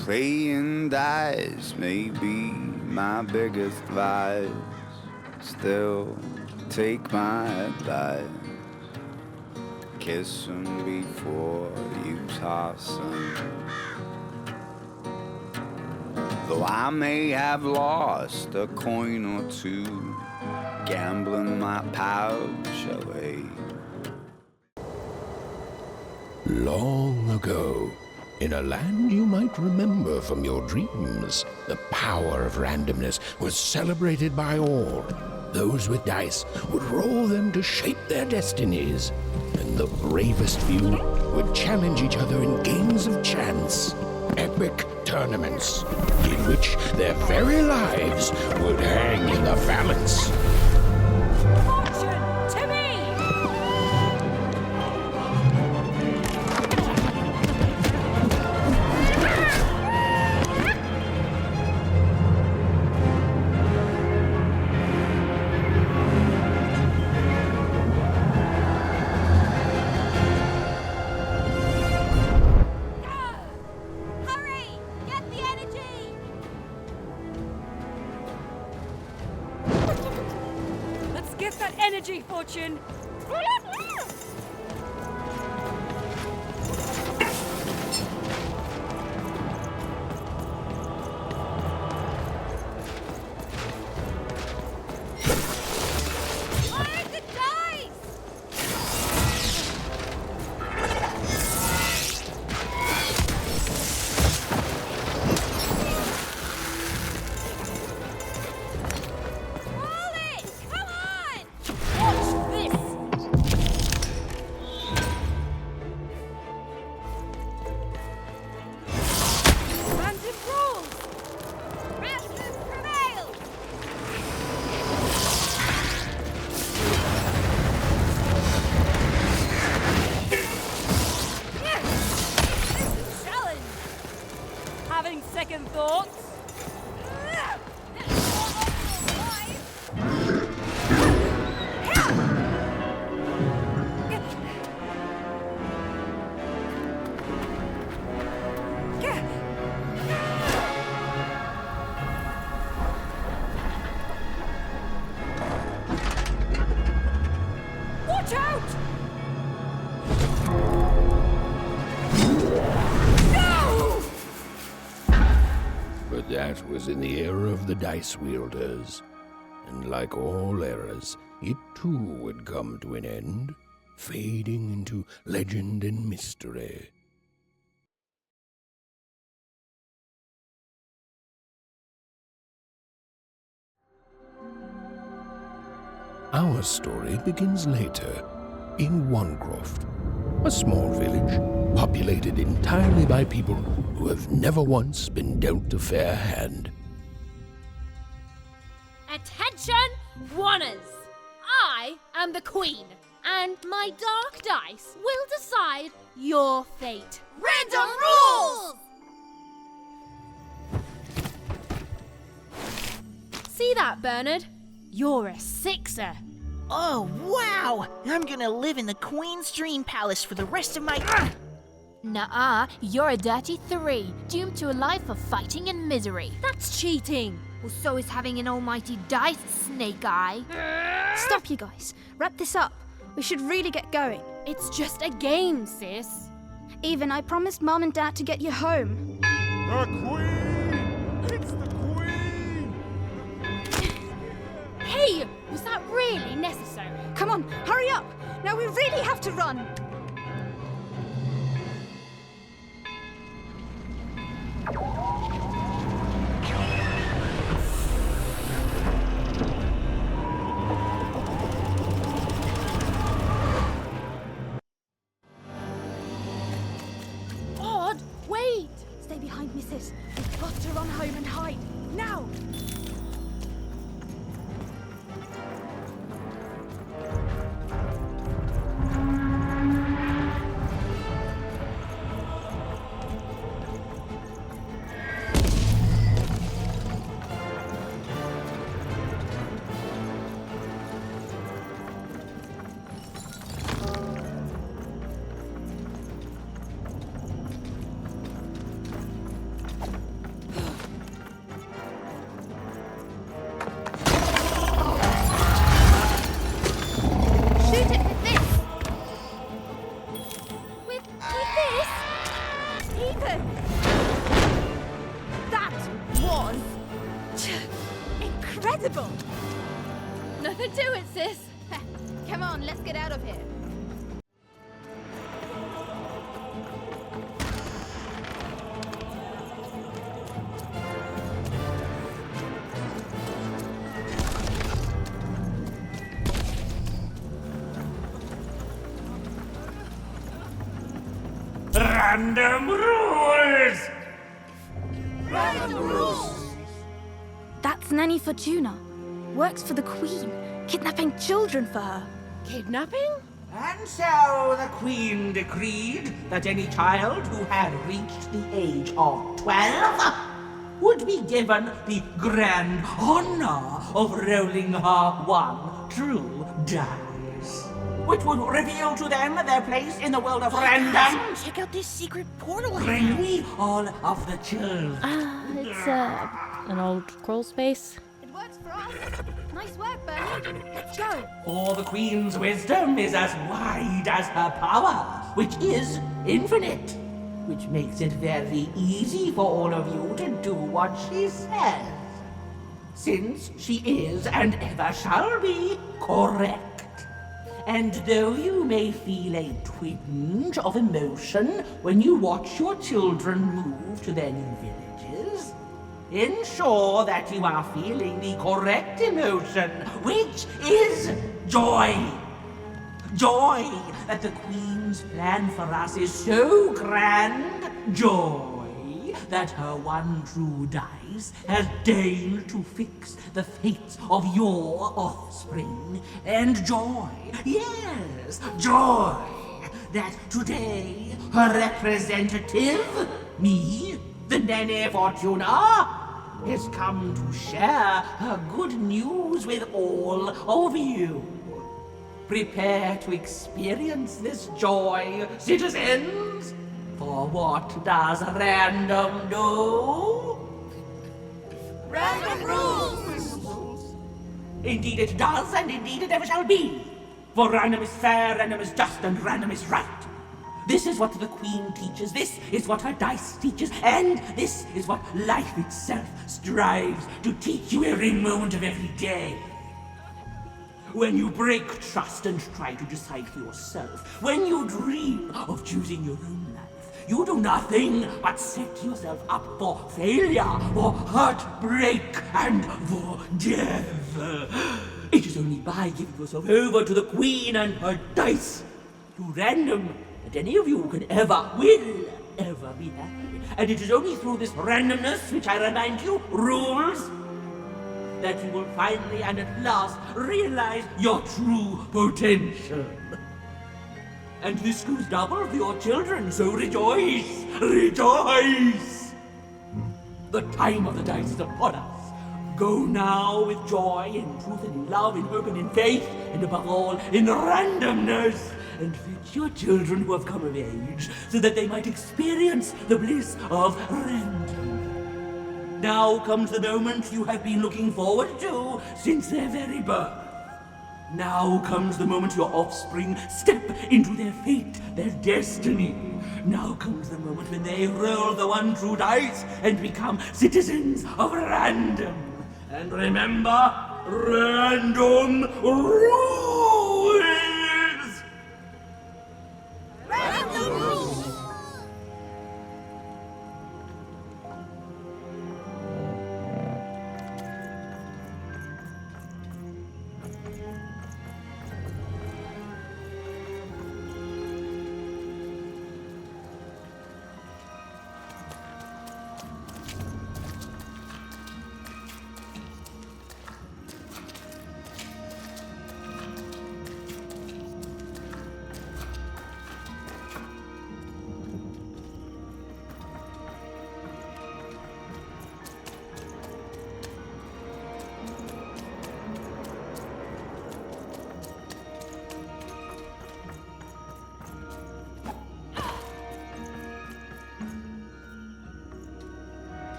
Playing dice may be my biggest vice. Still, take my advice. Kiss 'em before you toss 'em. Though I may have lost a coin or two, gambling my pouch away. Long ago, in a land you might remember from your dreams, the power of randomness was celebrated by all. Those with dice would roll them to shape their destinies, and the bravest few would challenge each other in games of chance, epic tournaments, in which their very lives would hang in the balance. Fortune to me! Energy, Fortune! Second thoughts? Watch out! But that was in the era of the dice wielders, and like all eras, it too would come to an end, fading into legend and mystery. Our story begins later, in Wanecroft, a small village populated entirely by people who have never once been dealt a fair hand. Attention, Wanners! I am the Queen, and my dark dice will decide your fate. Random rules! See that, Bernard? You're a 6er. Oh, wow! I'm gonna live in the Queen's Dream Palace for the rest of my... Nuh-uh, you're a dirty 3, doomed to a life of fighting and misery. That's cheating. Well, so is having an almighty dice, Snake Eye. Stop, you guys. Wrap this up. We should really get going. It's just a game, sis. Even I promised Mum and Dad to get you home. The Queen! It's the Queen! Hey, was that really necessary? Come on, hurry up! Now we really have to run! Odd, wait! Stay behind me, sis. We've got to run home and hide. Now! Incredible! Nothing to it, sis. Come on, let's get out of here. Random rules! That's Nanny Fortuna. Works for the Queen, kidnapping children for her. Kidnapping? And so the Queen decreed that any child who had reached the age of 12 would be given the grand honor of rolling her one true dice, which would reveal to them their place in the world of random. Check out this secret portal I Bring found. me all of the children. It's an old crawl space. It works for us. Nice work, Bernie. Let's go. For the Queen's wisdom is as wide as her power, which is infinite, which makes it very easy for all of you to do what she says, since she is and ever shall be correct. And though you may feel a twinge of emotion when you watch your children move to their new villages, ensure that you are feeling the correct emotion, which is joy. Joy that the Queen's plan for us is so grand. Joy that her one true dice has deigned to fix the fates of your offspring. And joy, yes, joy that today her representative, me, the Nene Fortuna, has come to share her good news with all of you. Prepare to experience this joy, citizens, for what does random do? Random rules! Indeed it does, and indeed it ever shall be. For random is fair, random is just, and random is right. This is what the Queen teaches, this is what her dice teaches, and this is what life itself strives to teach you every moment of every day. When you break trust and try to decide for yourself, when you dream of choosing your own life, you do nothing but set yourself up for failure, for heartbreak, and for death. It is only by giving yourself over to the Queen and her dice, to random, that any of you will ever be happy. And it is only through this randomness, which I remind you, rules, that you will finally and at last realize your true potential. And this goes double for your children, so rejoice! Rejoice! The time of the dice is upon us. Go now with joy, in truth, and in love, in hope, and in faith, and above all, in randomness. And fetch your children who have come of age, so that they might experience the bliss of random. Now comes the moment you have been looking forward to since their very birth. Now comes the moment your offspring step into their fate, their destiny. Now comes the moment when they roll the one true dice and become citizens of random. And remember, random rules! Random rules!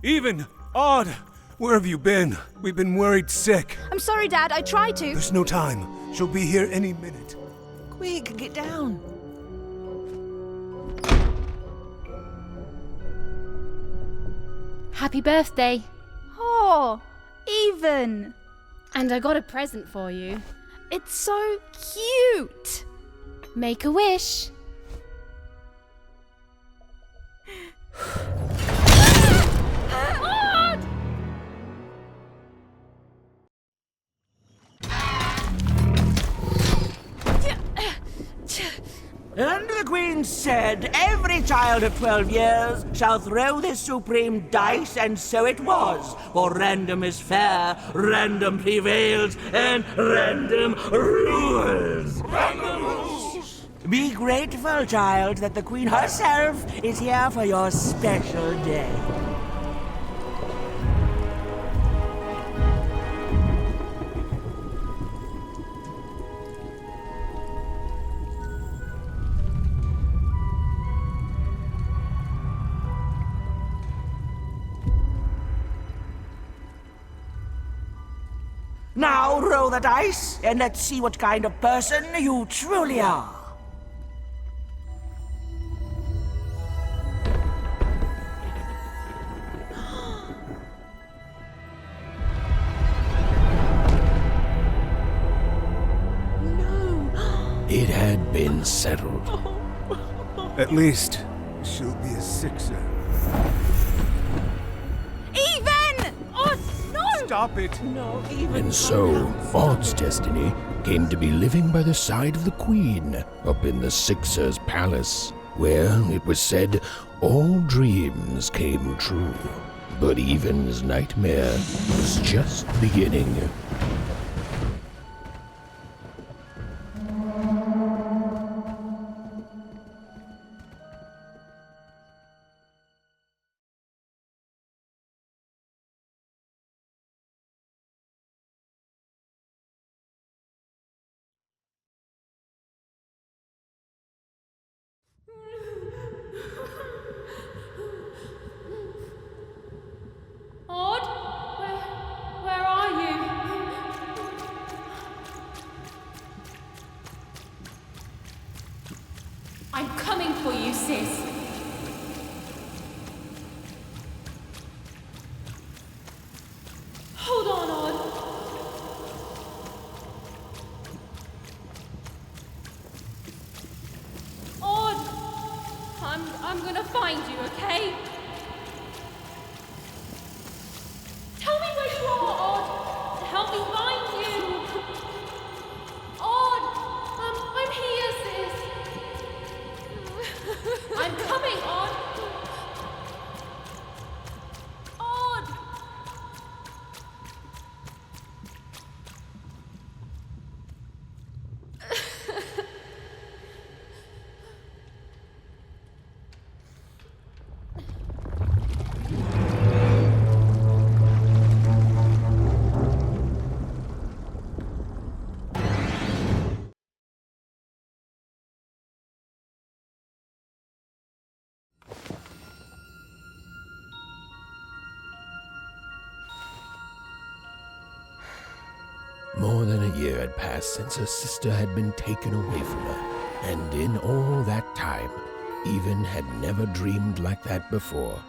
Even! Odd! Where have you been? We've been worried sick. I'm sorry, Dad. I tried to. There's no time. She'll be here any minute. Quick, get down. Happy birthday. Oh, Even. And I got a present for you. It's so cute. Make a wish. And the Queen said, every child of 12 years shall throw this supreme dice, and so it was. For random is fair, random prevails, and random rules. Random rules! Be grateful, child, that the Queen herself is here for your special day. Now roll the dice, and let's see what kind of person you truly are. It had been settled. At least, she'll be a sixer. Even! Oh, no! Stop it! And so, Odd's destiny came to be living by the side of the Queen up in the Sixer's palace, where, it was said, all dreams came true. But Even's nightmare was just beginning. Odd? Where are you? I'm coming for you, sis. Hold on, Odd. Odd! I'm gonna find you, okay? Tell me where you are, Odd! Help me find you! Odd! I'm here, sis! I'm coming, Odd! Odd! More than a year had passed since her sister had been taken away from her, and in all that time, Even had never dreamed like that before.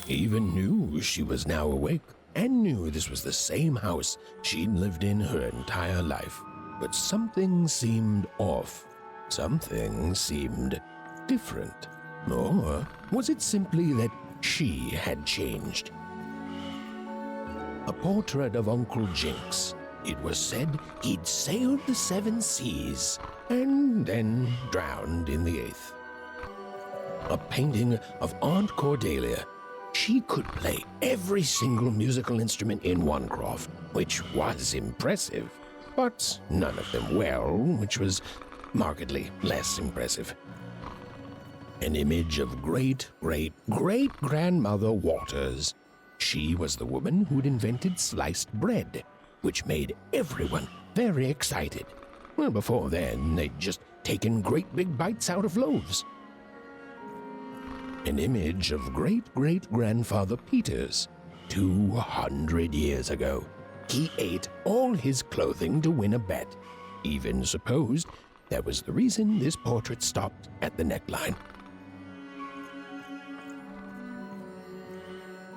Even knew she was now awake, and knew this was the same house she'd lived in her entire life. But something seemed off. Something seemed different. Or was it simply that she had changed? A portrait of Uncle Jinx. It was said he'd sailed the 7 seas and then drowned in the 8th. A painting of Aunt Cordelia. She could play every single musical instrument in Onecroft, which was impressive, but none of them well, which was markedly less impressive. An image of great-great-great-grandmother Waters. She was the woman who'd invented sliced bread, which made everyone very excited. Well, before then, they'd just taken great big bites out of loaves. An image of great-great-grandfather Peter's 200 years ago. He ate all his clothing to win a bet. Even supposed that was the reason this portrait stopped at the neckline.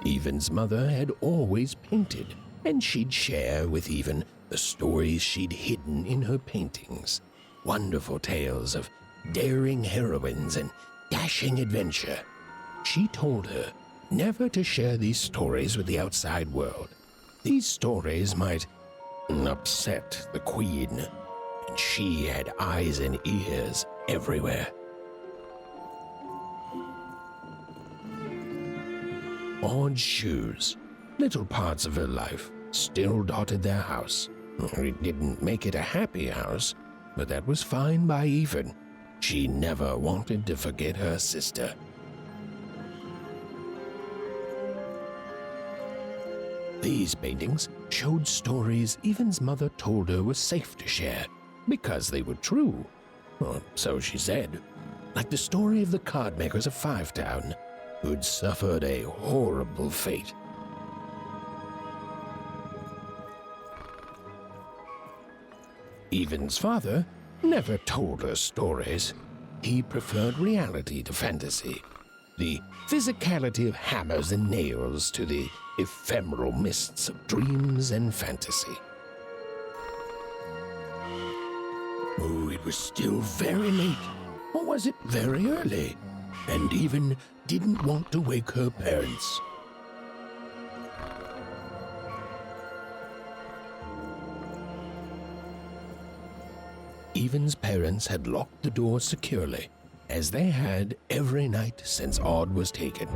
Even's mother had always painted, and she'd share with Even the stories she'd hidden in her paintings. Wonderful tales of daring heroines and dashing adventure. She told her never to share these stories with the outside world. These stories might upset the Queen, and she had eyes and ears everywhere. Odd shoes, little parts of her life, still dotted their house. It didn't make it a happy house, but that was fine by Even. She never wanted to forget her sister. These paintings showed stories Even's mother told her were safe to share, because they were true. Or so she said. Like the story of the card makers of Five Town, who'd suffered a horrible fate. Even's father never told her stories. He preferred reality to fantasy, the physicality of hammers and nails to the ephemeral mists of dreams and fantasy. Oh, it was still very late, or was it very early? And Even didn't want to wake her parents. Even's parents had locked the door securely, as they had every night since Odd was taken.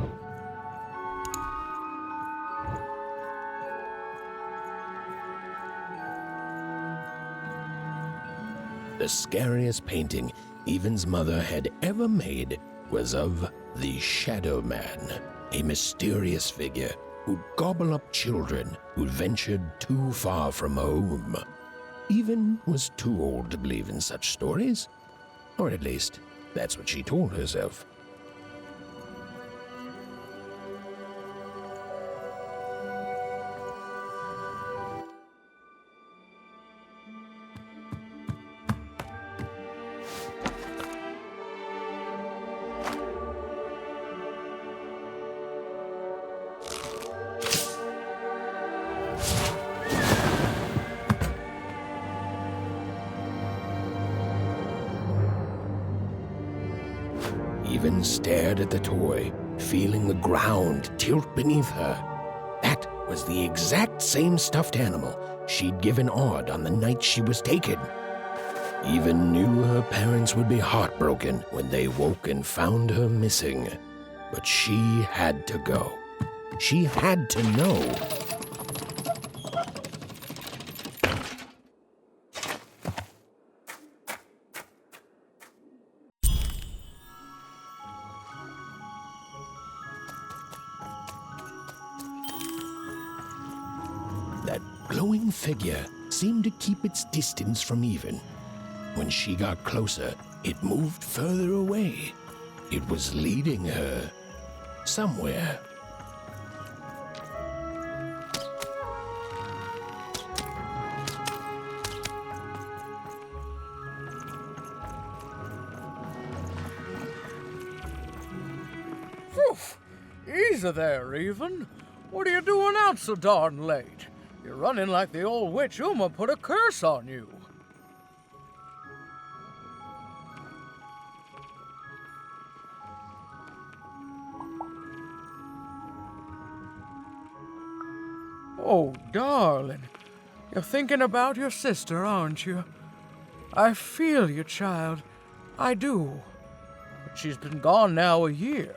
The scariest painting Even's mother had ever made was of the Shadow Man, a mysterious figure who'd gobble up children who'd ventured too far from home. Even was too old to believe in such stories, or at least that's what she told herself. Even stared at the toy, feeling the ground tilt beneath her. That was the exact same stuffed animal she'd given Odd on the night she was taken. Even knew her parents would be heartbroken when they woke and found her missing. But she had to go. She had to know. That glowing figure seemed to keep its distance from Even. When she got closer, it moved further away. It was leading her somewhere. Phew! Easy there, Even. What are you doing out so darn late? You're running like the old witch Uma put a curse on you. Oh, darling, you're thinking about your sister, aren't you? I feel you, child. I do. But she's been gone now a year.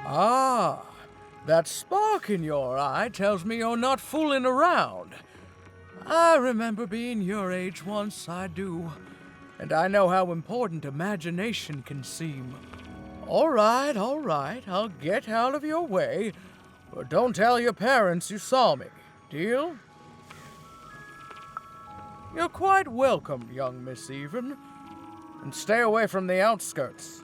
Ah, that spark in your eye tells me you're not fooling around. I remember being your age once, I do. And I know how important imagination can seem. All right, I'll get out of your way. But don't tell your parents you saw me. Deal? You're quite welcome, young Miss Even. And stay away from the outskirts.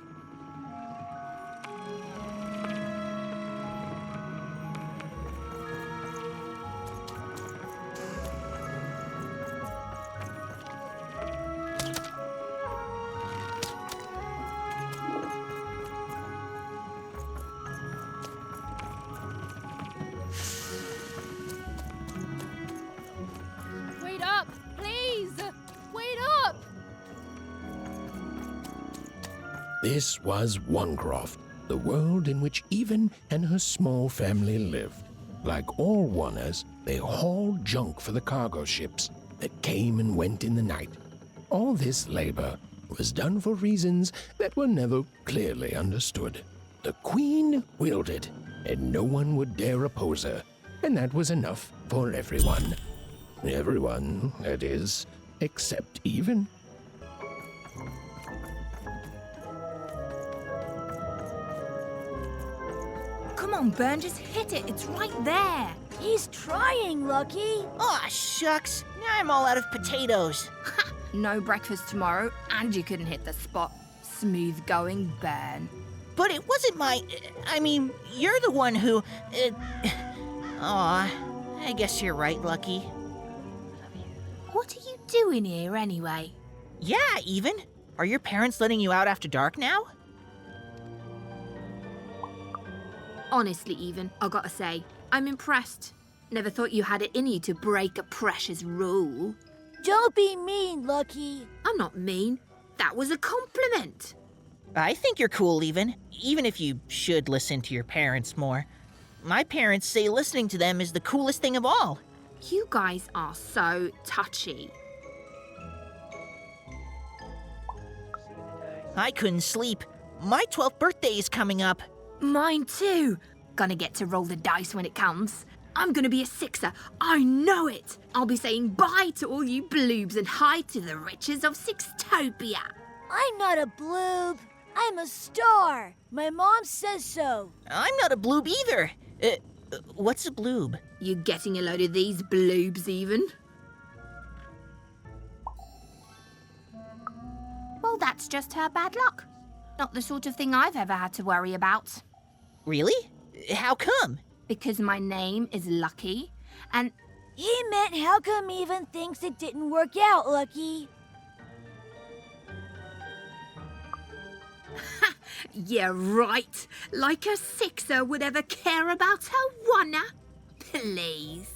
Wait up! Please! Wait up! This was Onecroft, the world in which Even and her small family lived. Like all Oners, they hauled junk for the cargo ships that came and went in the night. All this labor was done for reasons that were never clearly understood. The Queen willed it, and no one would dare oppose her, and that was enough for everyone. Everyone, that is, except Even. Come on, Ben, just hit it. It's right there. He's trying, Lucky. Aw, shucks. Now I'm all out of potatoes. No breakfast tomorrow, and you couldn't hit the spot. Smooth going, Ben. But it wasn't my... I mean, you're the one who... Aw, I guess you're right, Lucky. What are you doing here anyway? Yeah, Even. Are your parents letting you out after dark now? Honestly, Even, I gotta say, I'm impressed. Never thought you had it in you to break a precious rule. Don't be mean, Lucky. I'm not mean. That was a compliment. I think you're cool, even if you should listen to your parents more. My parents say listening to them is the coolest thing of all. You guys are so touchy. I couldn't sleep. My 12th birthday is coming up. Mine too. Gonna get to roll the dice when it comes. I'm gonna be a sixer. I know it. I'll be saying bye to all you bloobs and hi to the riches of Sixtopia. I'm not a bloob. I'm a star. My mom says so. I'm not a bloob either. What's a bloob? You getting a load of these bloobs, Even? Well, that's just her bad luck. Not the sort of thing I've ever had to worry about. Really? How come? Because my name is Lucky, and... He meant how come Even thinks it didn't work out, Lucky? Yeah, right. Like a sixer would ever care about her oneer. Please.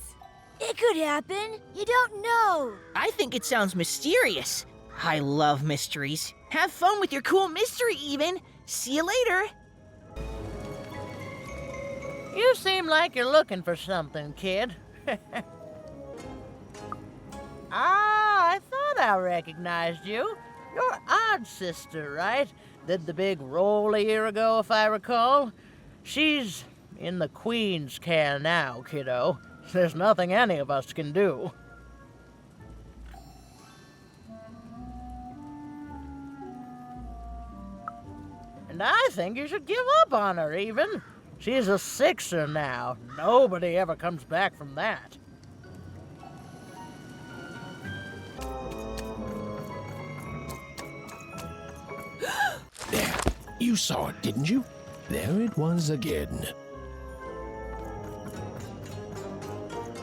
It could happen. You don't know. I think it sounds mysterious. I love mysteries. Have fun with your cool mystery, Even. See you later. You seem like you're looking for something, kid. I thought I recognized you. You're Odd's sister, right? Did the big roll a year ago, if I recall. She's in the Queen's care now, kiddo. There's nothing any of us can do. And I think you should give up on her, Even. She's a sixer now. Nobody ever comes back from that. There, you saw it, didn't you? There it was again.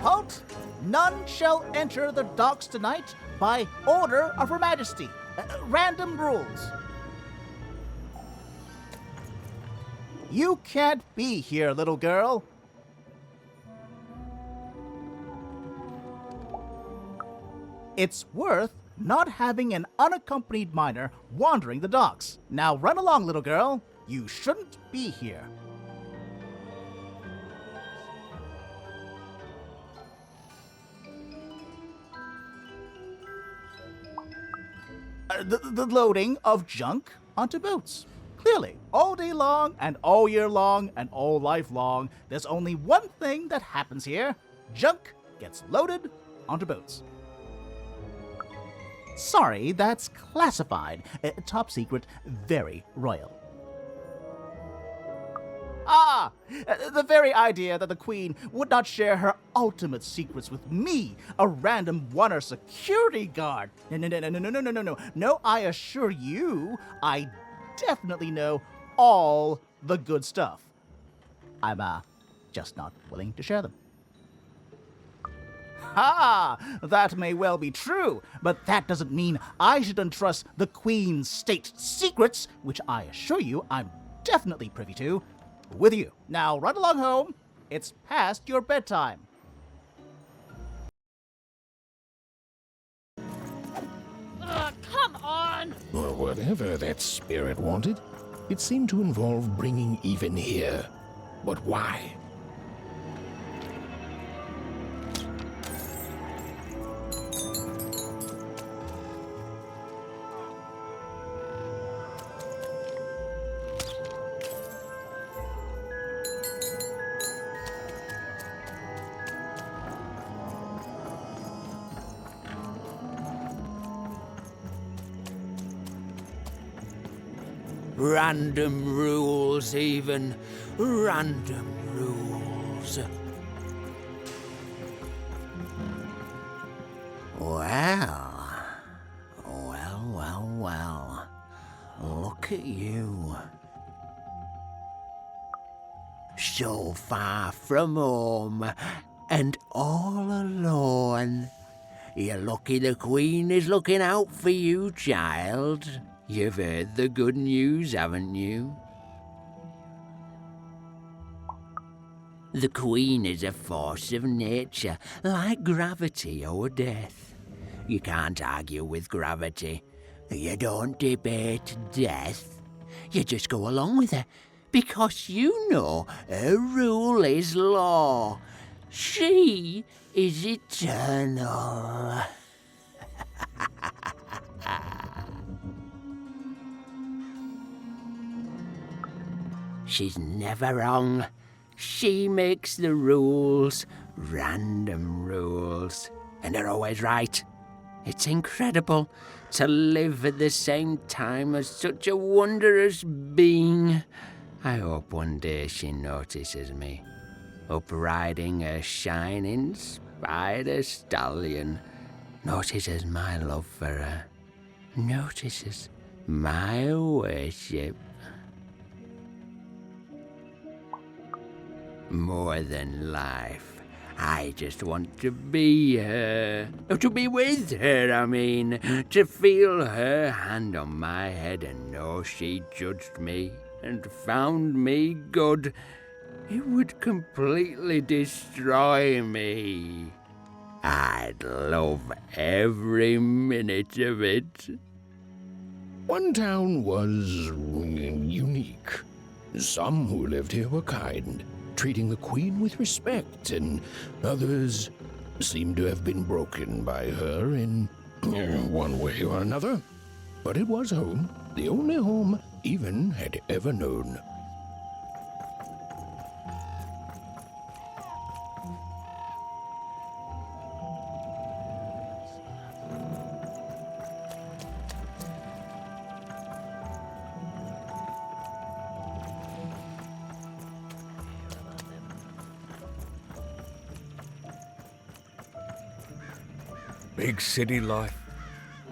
Halt! None shall enter the docks tonight by order of Her Majesty. Random rules. You can't be here, little girl. It's worth not having an unaccompanied minor wandering the docks. Now run along, little girl. You shouldn't be here. The loading of junk onto boats. Clearly, all day long and all year long and all life long, there's only one thing that happens here. Junk gets loaded onto boats. Sorry, that's classified. Top secret, very royal. Ah, The very idea that the Queen would not share her ultimate secrets with me, a random one-er security guard. No. No, I assure you, I definitely know all the good stuff. I'm, just not willing to share them. Ha! That may well be true, but that doesn't mean I should entrust the Queen's state secrets, which I assure you I'm definitely privy to, with you. Now run along home. It's past your bedtime. Come on! Or whatever that spirit wanted, it seemed to involve bringing even here. But why? Random rules, even. Random rules. Well. Look at you. So far from home, and all alone. You're lucky the Queen is looking out for you, child. You've heard the good news, haven't you? The Queen is a force of nature, like gravity or death. You can't argue with gravity. You don't debate death. You just go along with her, because you know her rule is law. She is eternal. She's never wrong. She makes the rules, random rules, and they're always right. It's incredible to live at the same time as such a wondrous being. I hope one day she notices me, up riding a shining spider stallion, notices my love for her, notices my worship. More than life, I just want to be her. To be with her, I mean. To feel her hand on my head and know she judged me and found me good. It would completely destroy me. I'd love every minute of it. One town was unique. Some who lived here were kind, treating the Queen with respect, and others seemed to have been broken by her in one way or another. But it was home, the only home Even had ever known. Big city life.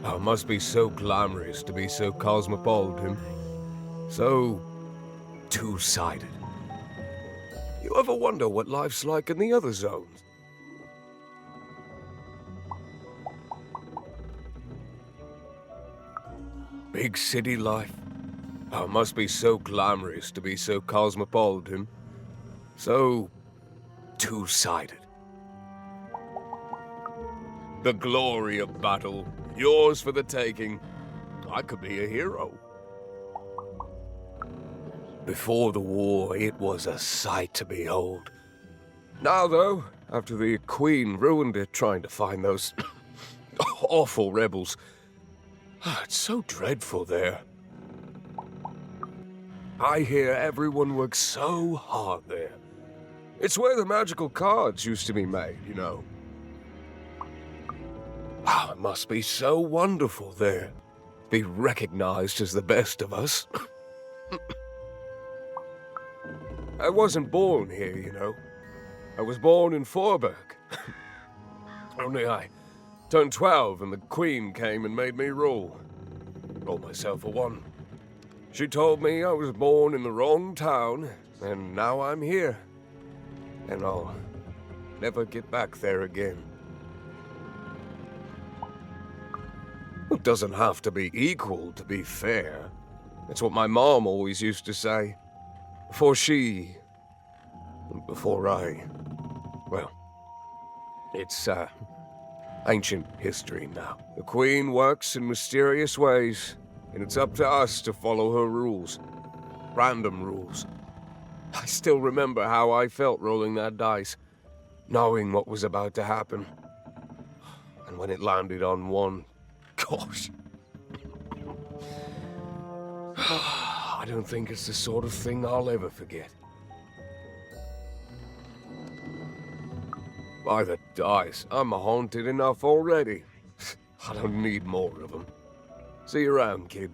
Oh, it must be so glamorous to be so cosmopolitan. So two-sided. You ever wonder what life's like in the other zones? Big city life. Oh, it must be so glamorous to be so cosmopolitan. So two-sided. The glory of battle, yours for the taking. I could be a hero. Before the war, it was a sight to behold. Now, though, after the Queen ruined it trying to find those awful rebels, it's so dreadful there. I hear everyone works so hard there. It's where the magical cards used to be made, you know. Oh, it must be so wonderful there. Be recognized as the best of us. I wasn't born here, you know. I was born in Forberg. Only I turned 12 and the Queen came and made me rule. Rolled myself a one. She told me I was born in the wrong town, and now I'm here. And I'll never get back there again. It doesn't have to be equal to be fair. That's what my mom always used to say. Before she... before I... well, it's, ancient history now. The Queen works in mysterious ways, and it's up to us to follow her rules. Random rules. I still remember how I felt rolling that dice, knowing what was about to happen. And when it landed on one, gosh. I don't think it's the sort of thing I'll ever forget. By the dice, I'm haunted enough already. I don't need more of them. See you around, kid.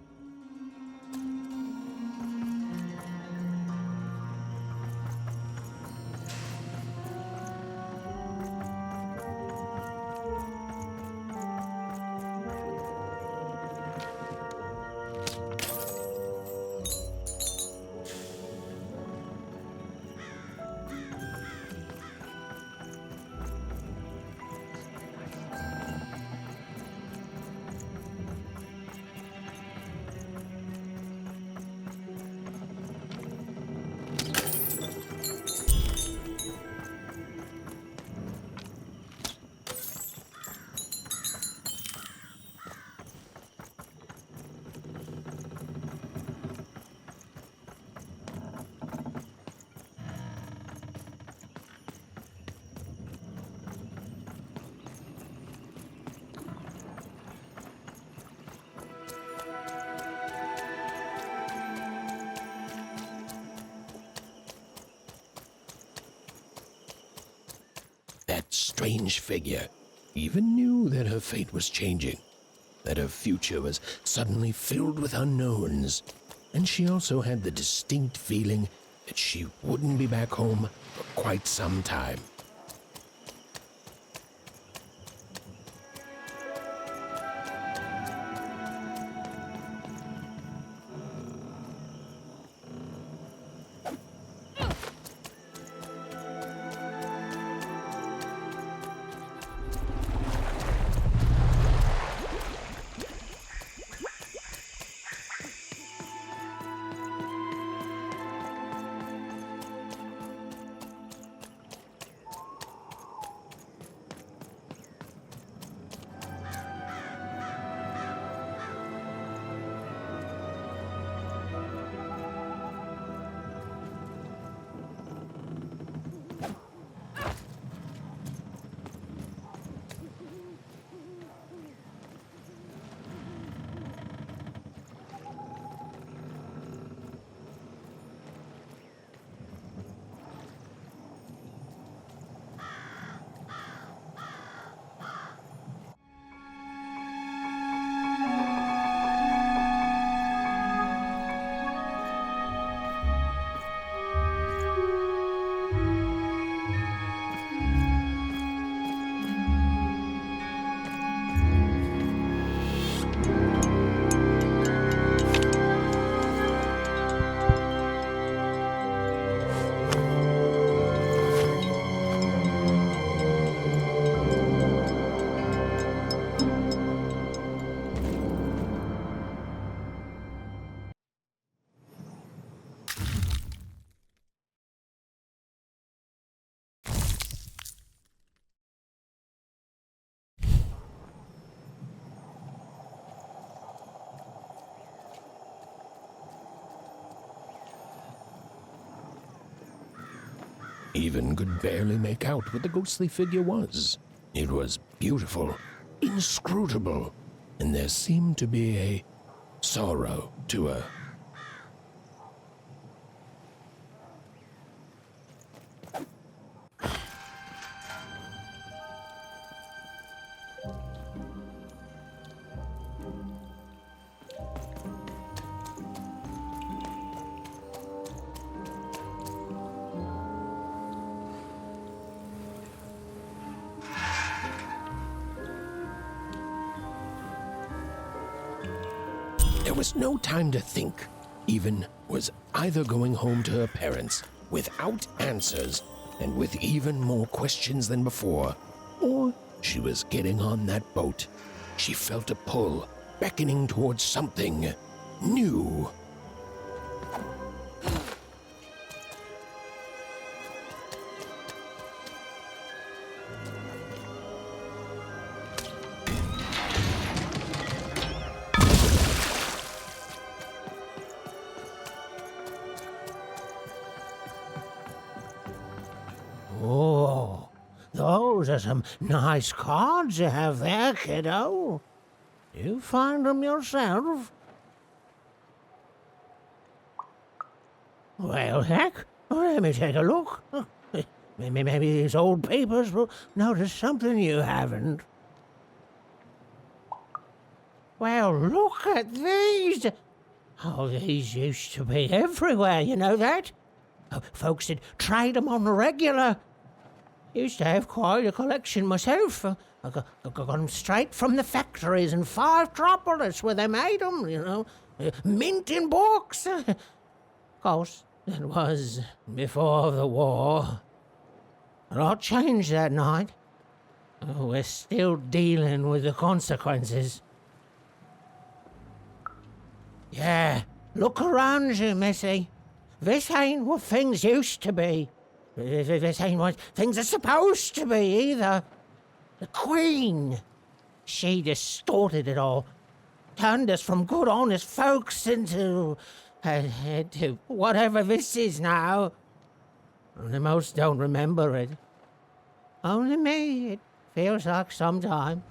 That strange figure even knew that her fate was changing, that her future was suddenly filled with unknowns, and she also had the distinct feeling that she wouldn't be back home for quite some time. Even could barely make out what the ghostly figure was. It was beautiful, inscrutable, and there seemed to be a sorrow to her. There was no time to think. Even was either going home to her parents without answers and with even more questions than before, or she was getting on that boat. She felt a pull, beckoning towards something new. Oh, those are some nice cards you have there, kiddo. You find them yourself? Well, heck, let me take a look. Maybe these old papers will notice something you haven't. Well, look at these. Oh, these used to be everywhere, you know that? Folks would trade them on the regular. Used to have quite a collection myself. I got them straight from the factories in 5 Tropolis where they made them, you know. Mint in books. Of course, that was before the war. A lot changed that night. Oh, we're still dealing with the consequences. Yeah, look around you, Missy. This ain't what things used to be. This ain't what things are supposed to be, either. The Queen, she distorted it all. Turned us from good, honest folks into whatever this is now. Only most don't remember it. Only me, it feels like sometime.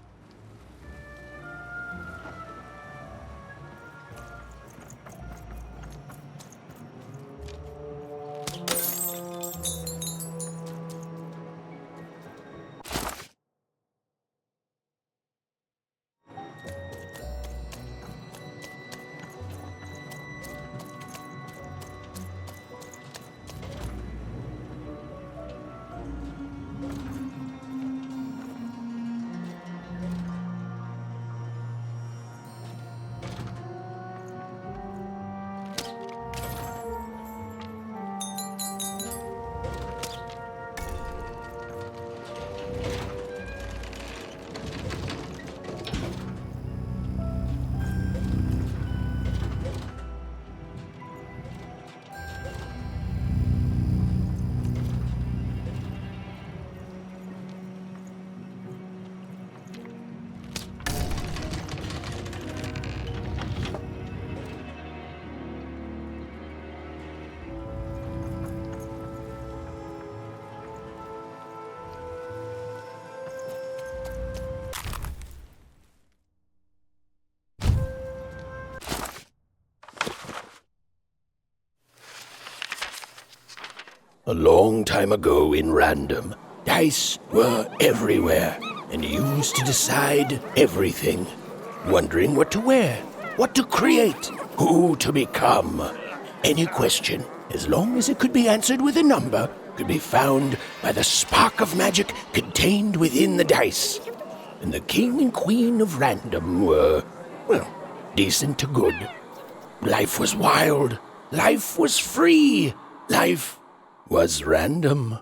A long time ago in Random, dice were everywhere and used to decide everything. Wondering what to wear, what to create, who to become. Any question, as long as it could be answered with a number, could be found by the spark of magic contained within the dice. And the king and queen of Random were, well, decent to good. Life was wild. Life was free. Life was random.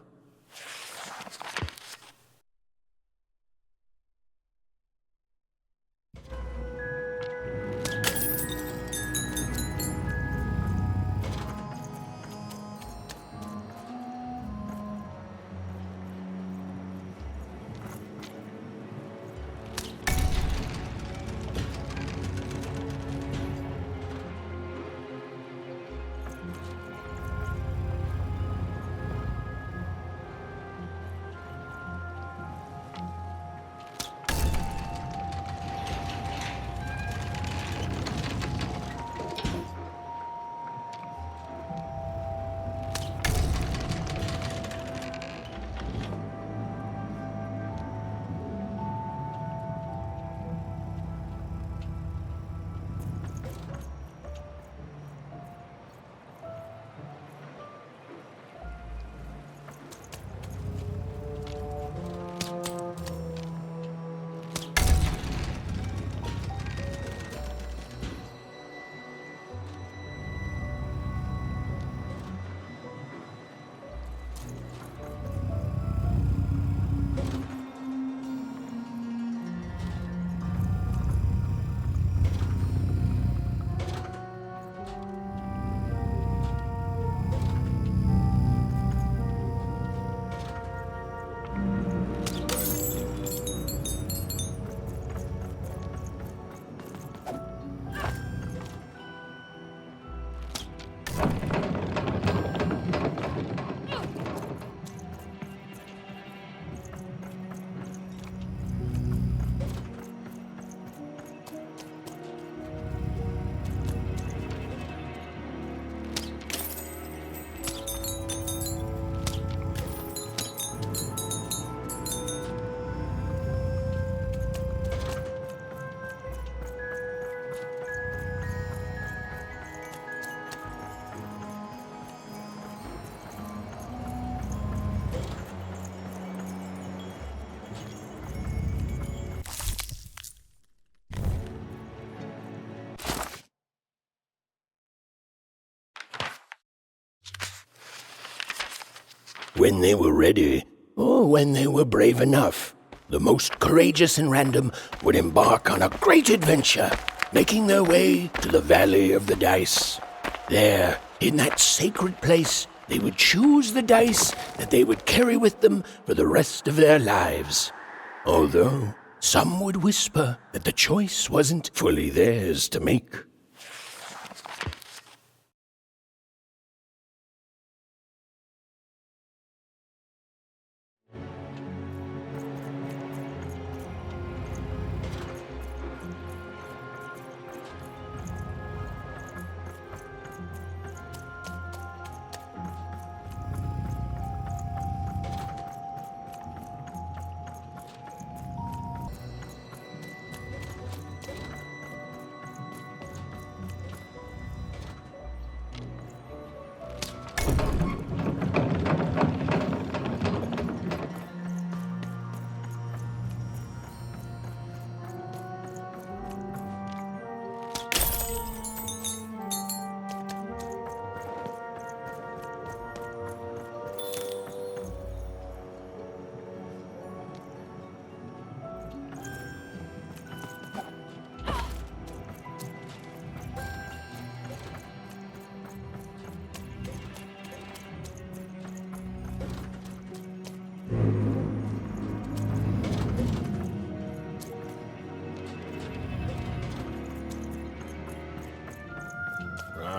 When they were ready, or when they were brave enough, the most courageous and random would embark on a great adventure, making their way to the Valley of the Dice. There, in that sacred place, they would choose the dice that they would carry with them for the rest of their lives. Although some would whisper that the choice wasn't fully theirs to make.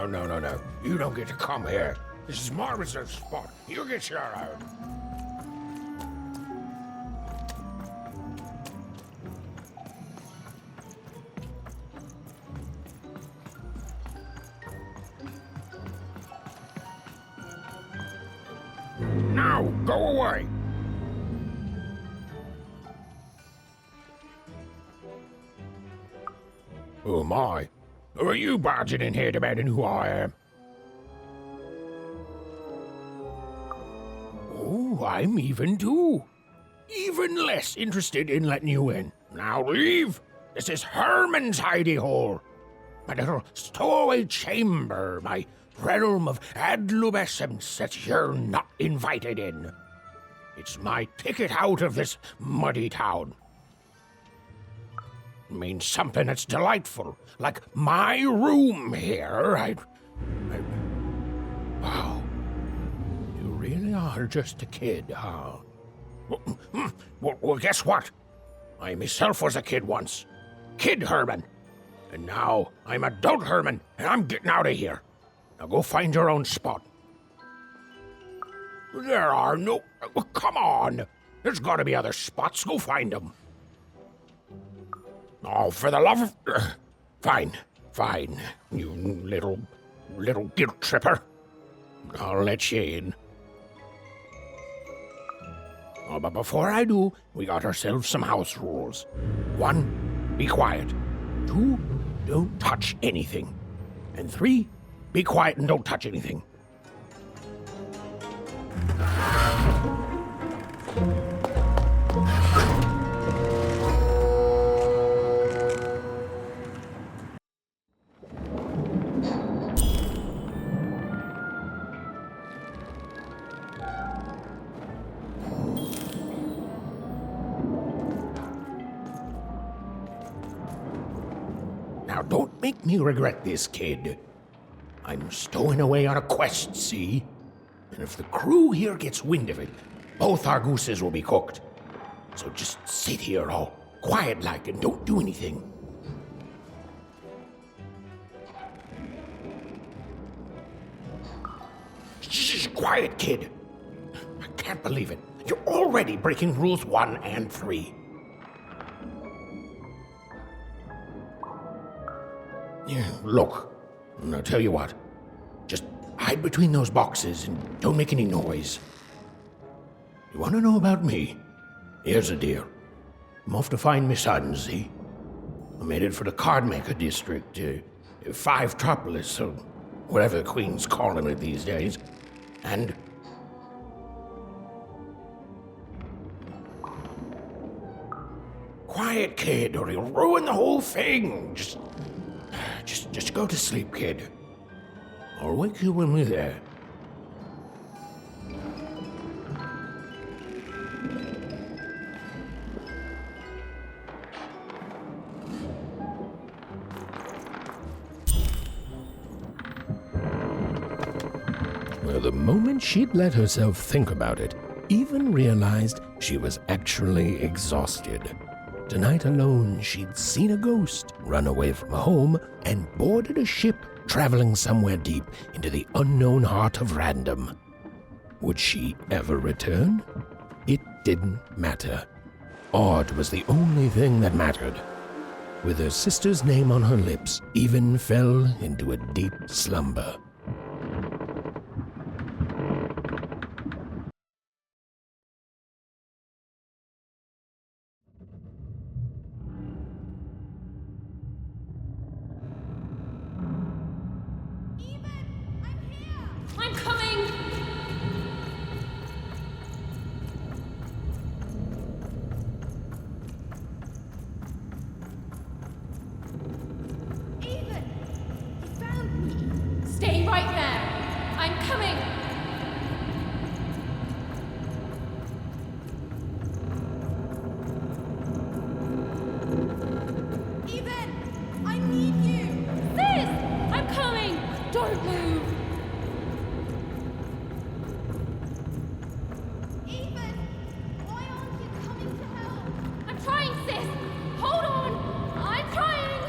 No. You don't get to come here. This is my reserved spot. You get your own. Now, go away. Who am I? Who are you barging in here demanding who I am? Oh, I'm even too. Even less interested in letting you in. Now leave. This is Herman's hidey hole. My little stowaway chamber, my realm of adolescence that you're not invited in. It's my ticket out of this muddy town. It means something that's delightful, like my room here. Wow. You really are just a kid, huh? Well, guess what? I myself was a kid once. Kid Herman. And now I'm adult Herman, and I'm getting out of here. Now go find your own spot. There are no... Come on! There's gotta be other spots. Go find them. Oh, for the love of... Fine. You little guilt tripper. I'll let you in. Oh, but before I do, we got ourselves some house rules. 1, be quiet. 2, don't touch anything. And 3, be quiet and don't touch anything. Now, don't make me regret this, kid. I'm stowing away on a quest, see? And if the crew here gets wind of it, both our gooses will be cooked. So just sit here all quiet-like and don't do anything. Shh, quiet, kid. I can't believe it. You're already breaking rules 1 and 3. Yeah, look, I'll tell you what. Just hide between those boxes and don't make any noise. You want to know about me? Here's a deal. I'm off to find my son, see? I'm headed for the Cardmaker district, 5-tropolis, or whatever the Queen's calling it these days. And... Quiet, kid, or you'll ruin the whole thing. Just go to sleep, kid. I'll wake you when we're there. Well, the moment she'd let herself think about it, Even realized she was actually exhausted. Tonight alone, she'd seen a ghost, run away from home, and boarded a ship traveling somewhere deep into the unknown heart of random. Would she ever return? It didn't matter. Odd was the only thing that mattered. With her sister's name on her lips, Even fell into a deep slumber. I'm coming! Even! You found me! Stay right there! I'm coming! Even! I need you! Sis! I'm coming! Don't move! I'm trying, sis! Hold on! I'm trying!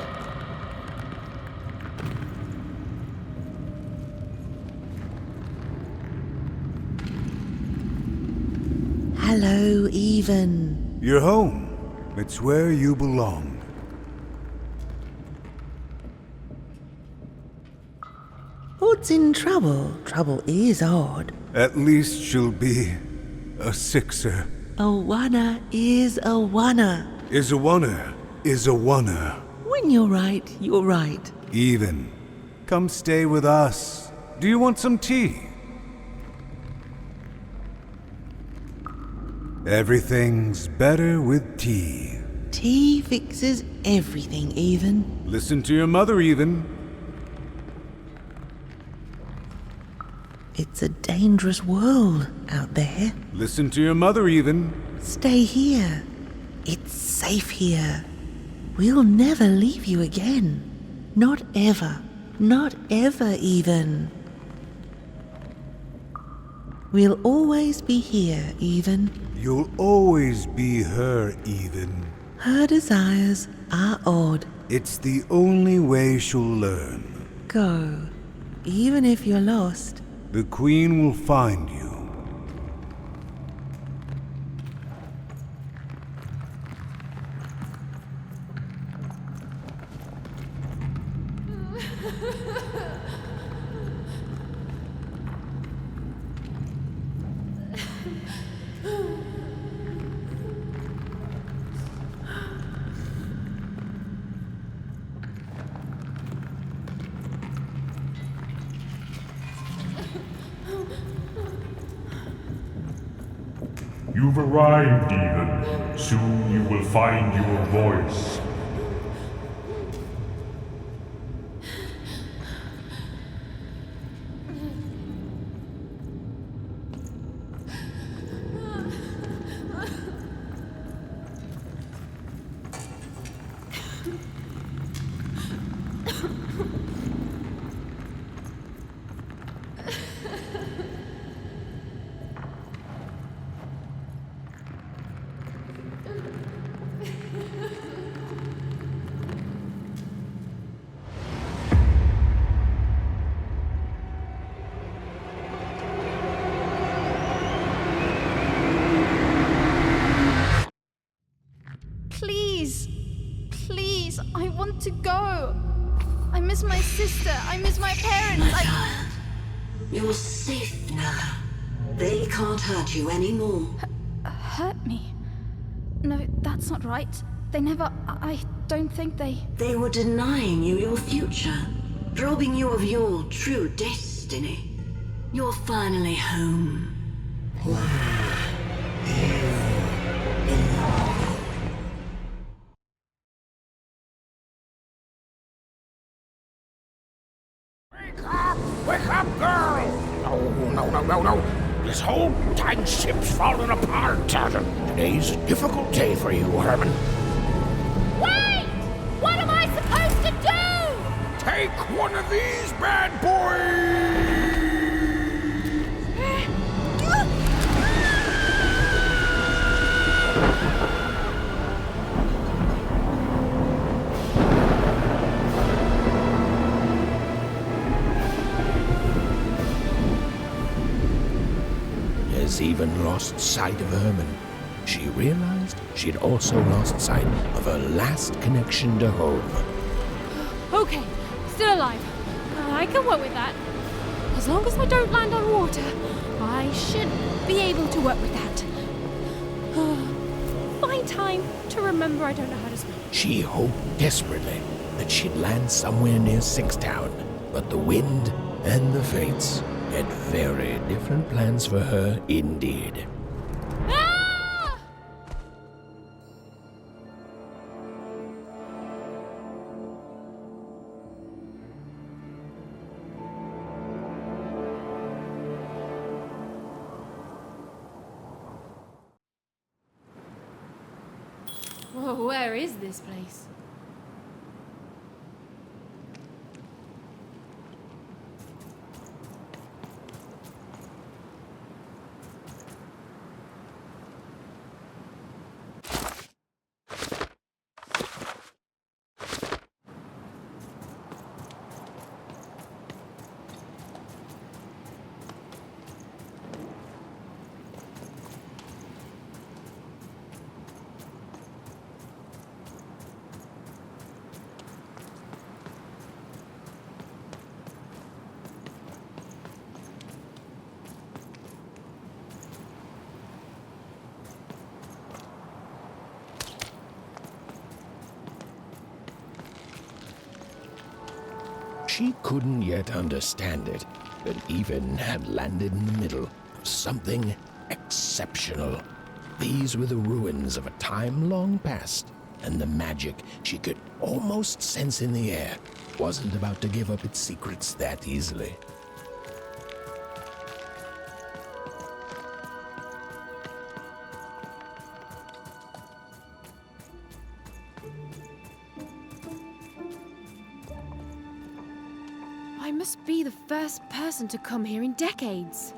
Hello, Even. You're home. It's where you belong. Odd's in trouble. Trouble is odd. At least she'll be a sixer. A wanna is a wanna. Is a wanna, is a wanna. When you're right, you're right. Even. Come stay with us. Do you want some tea? Everything's better with tea. Tea fixes everything, Even. Listen to your mother, Even. It's a dangerous world out there. Listen to your mother, Even. Stay here. It's safe here. We'll never leave you again. Not ever. Not ever, Even. We'll always be here, Even. You'll always be her, Even. Her desires are odd. It's the only way she'll learn. Go. Even if you're lost. The Queen will find you. You've arrived, Even. Soon you will find your voice. Please, I want to go. I miss my sister. I miss my parents. You're safe now. They can't hurt you anymore. Hurt me? No, that's not right. They never... I don't think they... They were denying you your future, robbing you of your true destiny. You're finally home. Wake up, girl! No. This whole time ship's falling apart. Today's a difficult day for you, Herman. Wait! What am I supposed to do? Take one of these bad boys! She's even lost sight of Herman. She realized she'd also lost sight of her last connection to home. Okay, still alive. I can work with that. As long as I don't land on water, I should be able to work with that. Find time to remember I don't know how to swim. She hoped desperately that she'd land somewhere near Sixtown, but the wind and the fates had very different plans for her indeed. Whoa, where is this place? She couldn't yet understand it, but Even had landed in the middle of something exceptional. These were the ruins of a time long past, and the magic she could almost sense in the air wasn't about to give up its secrets that easily. I must be the first person to come here in decades.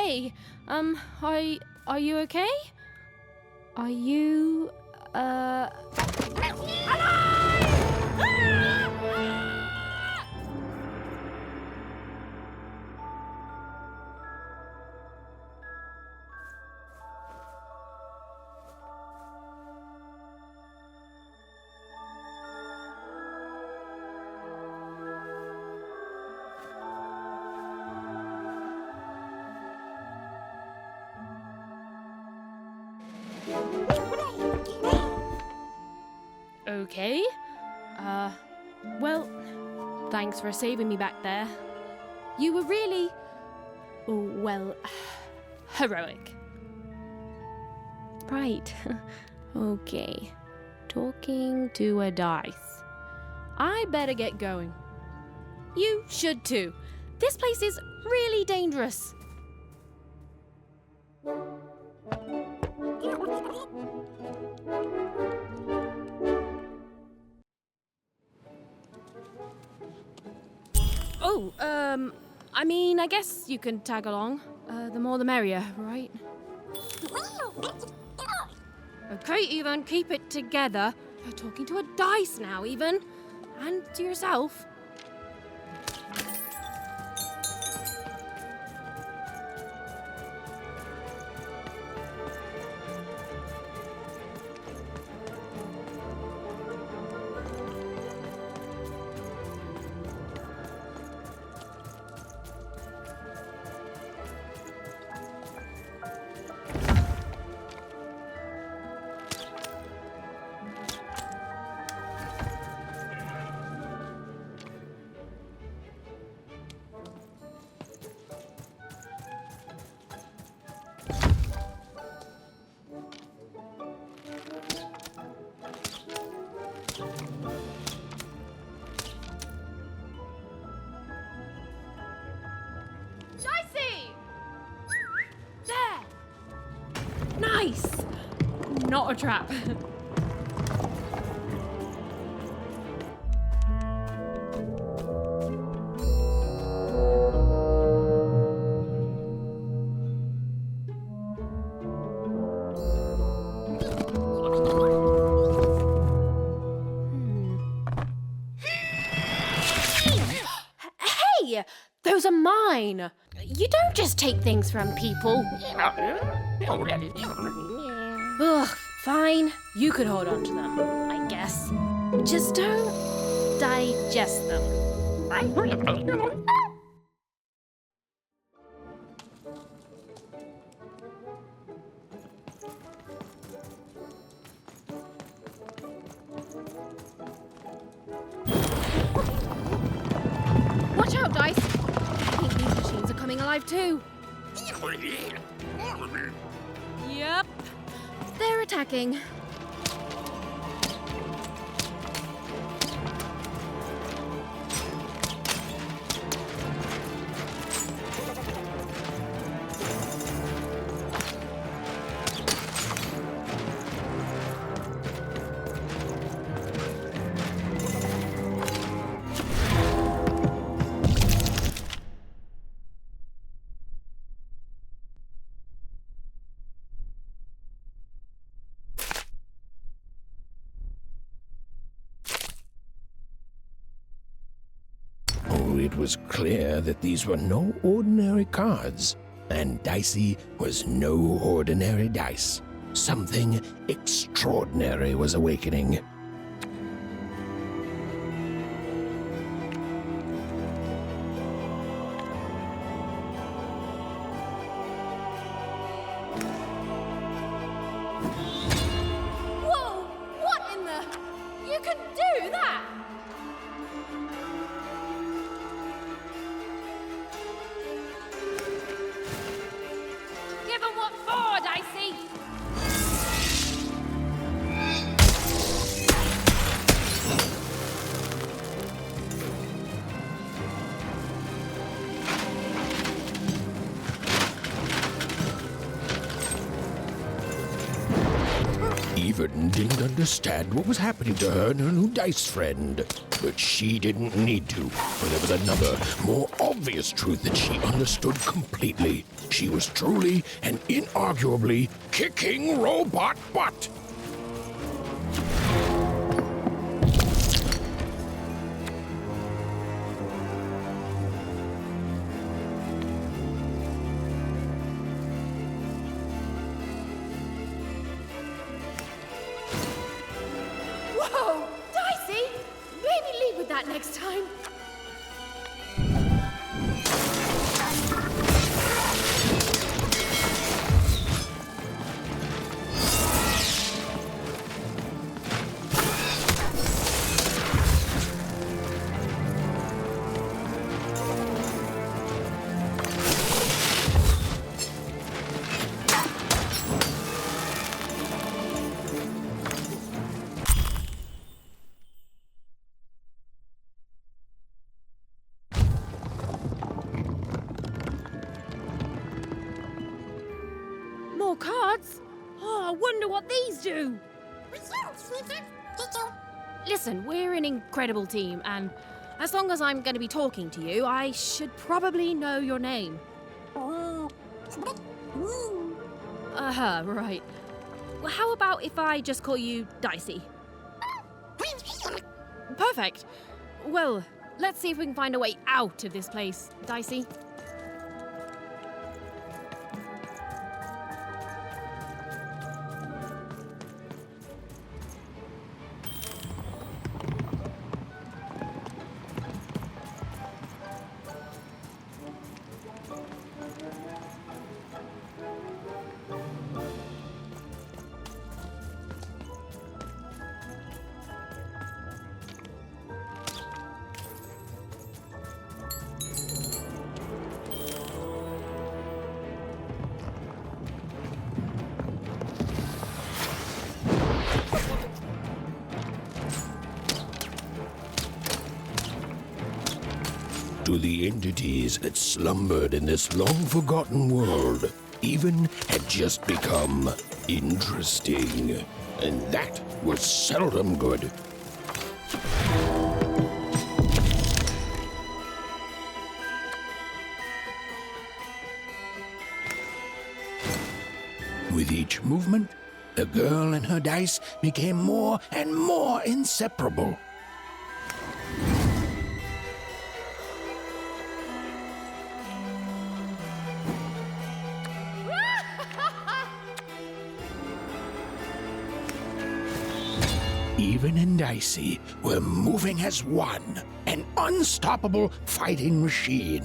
Hey, are you okay? Are you, okay? Well, thanks for saving me back there. You were really, well, heroic. Right. Okay. Talking to a dice. I better get going. You should too. This place is really dangerous. Oh, I mean, I guess you can tag along. The more the merrier, right? Okay, Ethan, keep it together. You're talking to a dice now, Ethan. And to yourself. Dicey! There! Nice! Not a trap. Hey! Those are mine! You don't just take things from people. Ugh, fine. You could hold on to them, I guess. Just don't digest them. Watch out, Dice! I think these machines are coming alive too. Yep. They're attacking. It was clear that these were no ordinary cards, and Dicey was no ordinary dice. Something extraordinary was awakening. Whoa! What in the... You can do that! Give 'em what for, Dicey! Even didn't understand what was happening to her and her new dice friend. but she didn't need to, for there was another, more obvious truth that she understood completely. She was truly and inarguably kicking robot butt. Whoa! Dicey! Maybe lead with that next time. More cards? Oh, I wonder what these do. Listen, we're an incredible team, and as long as I'm going to be talking to you, I should probably know your name. Right. Well, how about if I just call you Dicey? Perfect. Well, let's see if we can find a way out of this place, Dicey. To the entities that slumbered in this long-forgotten world, even had just become interesting. And that was seldom good. With each movement, the girl and her dice became more and more inseparable. Even and Dicey were moving as one, an unstoppable fighting machine.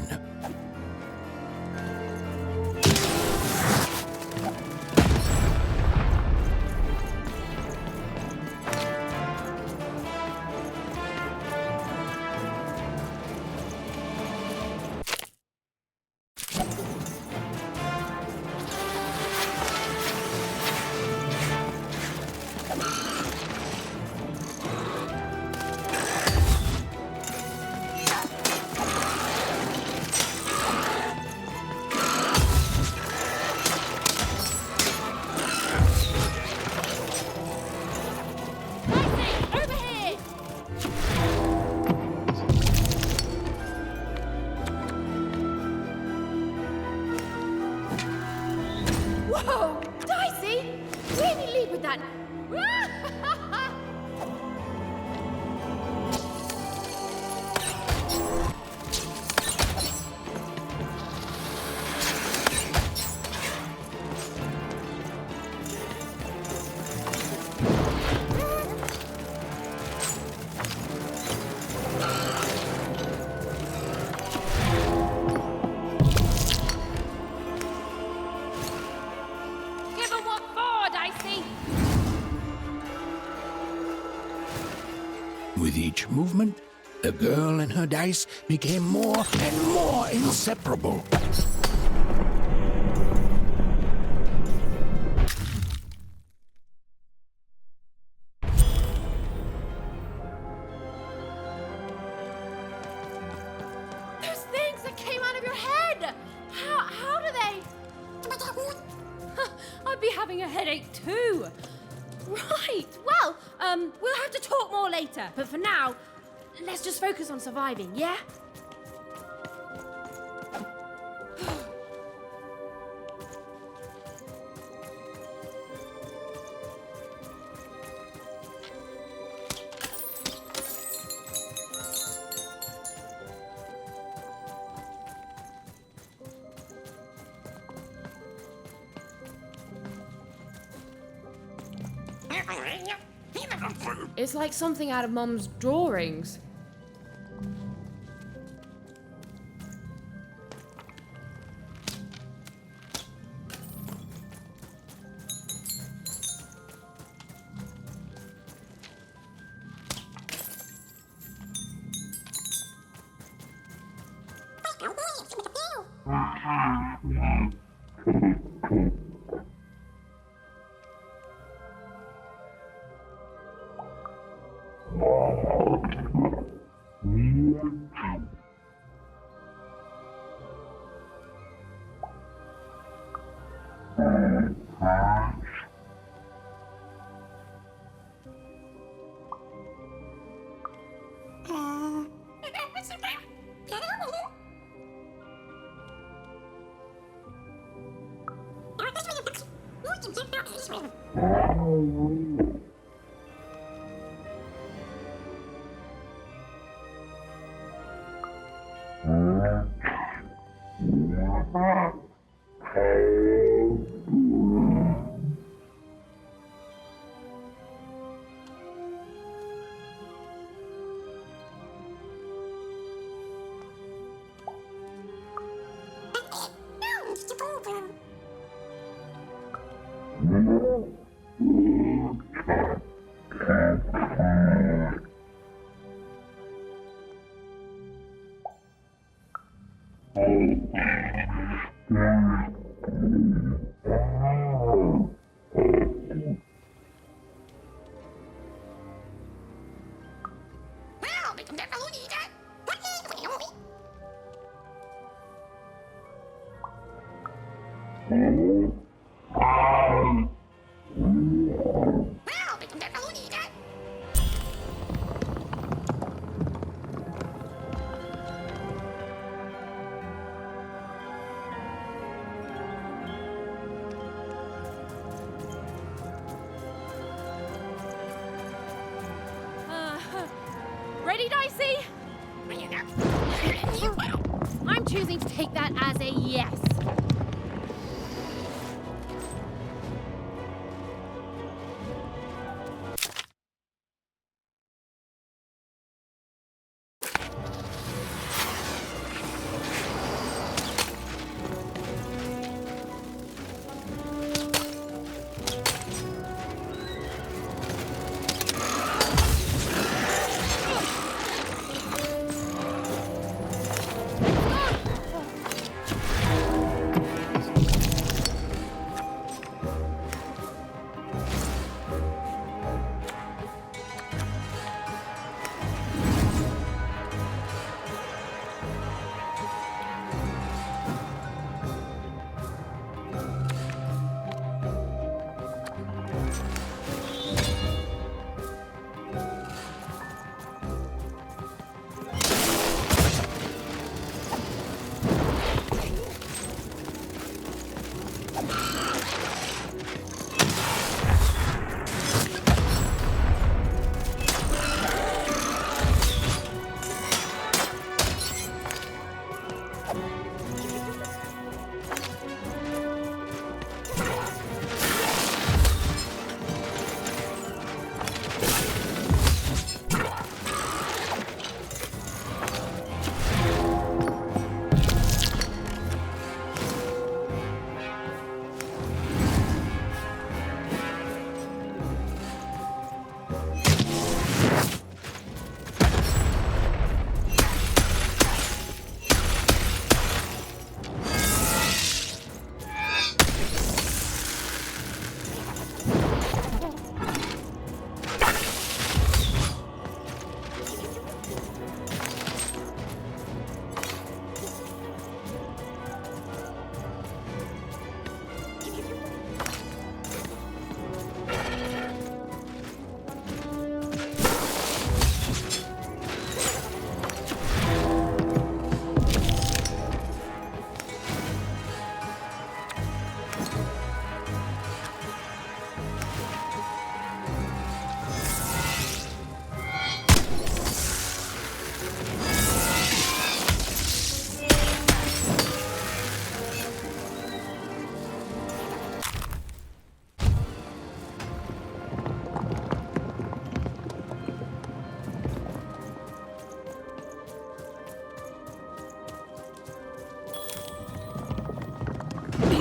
Whoa! Dicey! Maybe lead with that. Give 'em what for, Dicey! With each movement, the girl and her dice became more and more inseparable. Those things that came out of your head! How do they... I'd be having a headache too. Right, well, we'll have to talk more later. But for now, let's just focus on surviving, yeah? It's like something out of Mum's drawings. Ready, Dicey? I'm choosing to take that as a yes.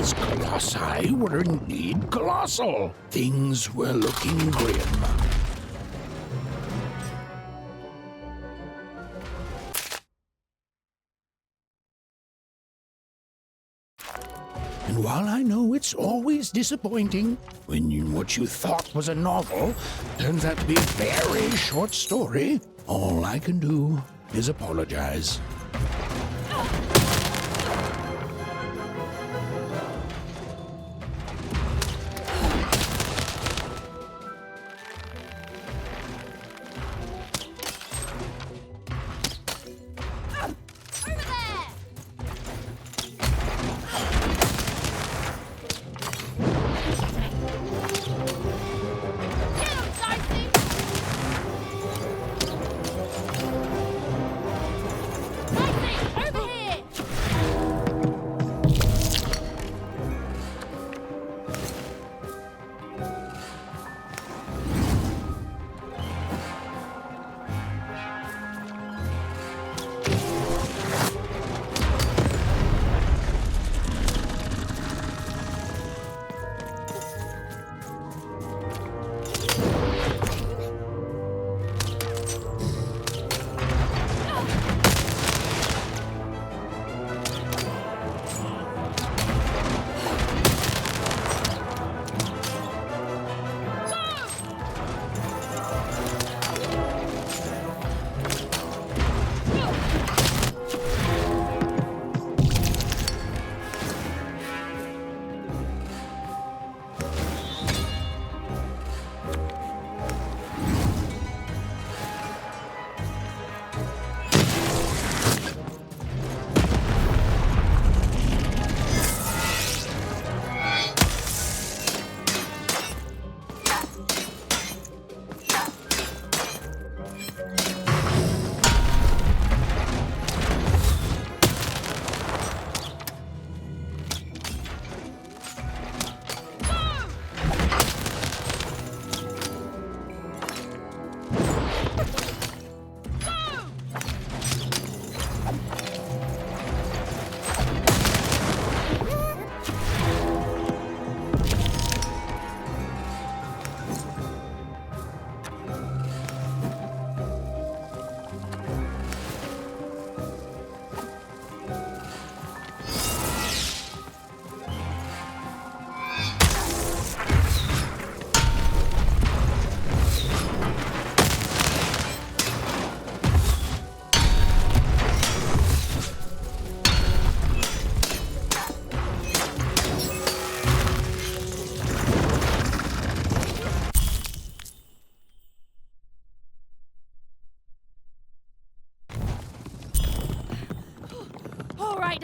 These colossi were indeed colossal. Things were looking grim. And while I know it's always disappointing when what you thought was a novel turns out to be a very short story, all I can do is apologize.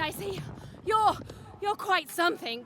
Dicey. You're quite something.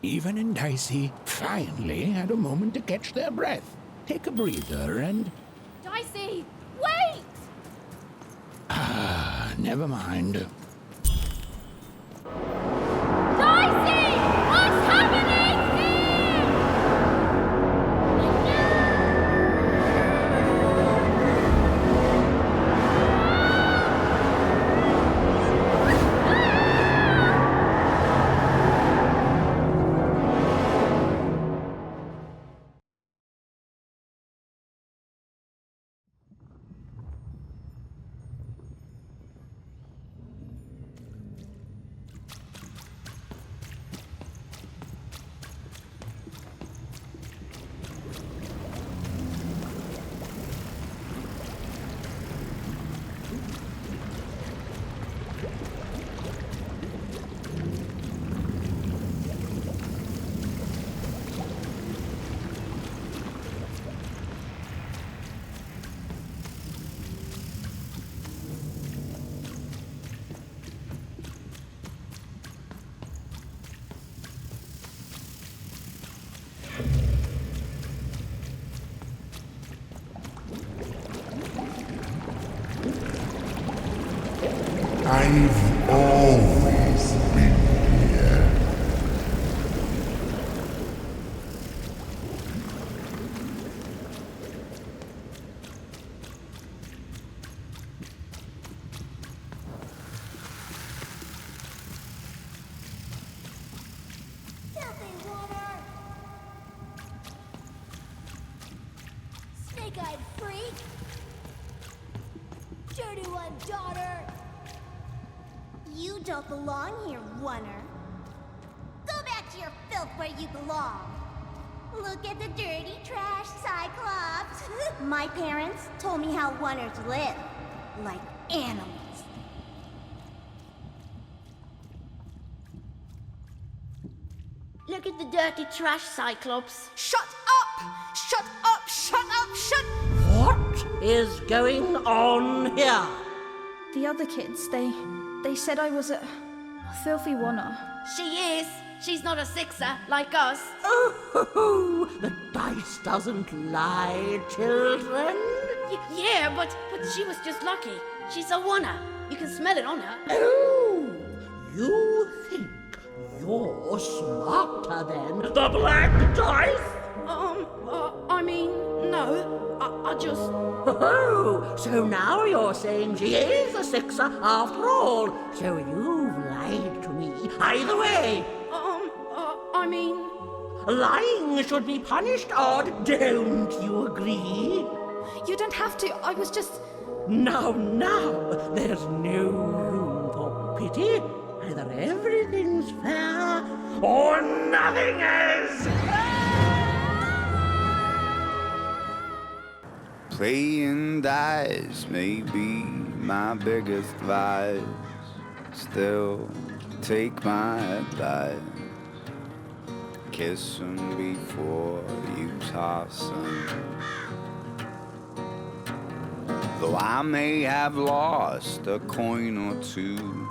Even and Dicey finally had a moment to catch their breath, take a breather, and... Dicey, wait! Ah, never mind. Dicey! What's happening here? I've always been here. Filthy water! Snake-eyed freak! Dirty one, daughter! You don't belong here, Wonner. Go back to your filth where you belong. Look at the dirty trash, Cyclops. My parents told me how Wonners live, like animals. Look at the dirty trash, Cyclops. Shut up! Shut up! Shut up! Shut... What is going on here? The other kids, they said I was a filthy Wonner. She is. She's not a sixer like us. Oh, the dice doesn't lie, children. Yeah, but she was just lucky. She's a Wonner. You can smell it on her. Oh, you think you're smarter than the black dice? I mean, no. I just... Oh, so now you're saying she is a sixer after all. So you've lied to me. Either way. I mean... Lying should be punished, Odd. Don't you agree? You don't have to. I was just... Now, there's no room for pity. Either everything's fair or nothing is. Playing dice may be my biggest vice. Still, take my advice. Kiss 'em before you toss 'em. Though I may have lost a coin or two,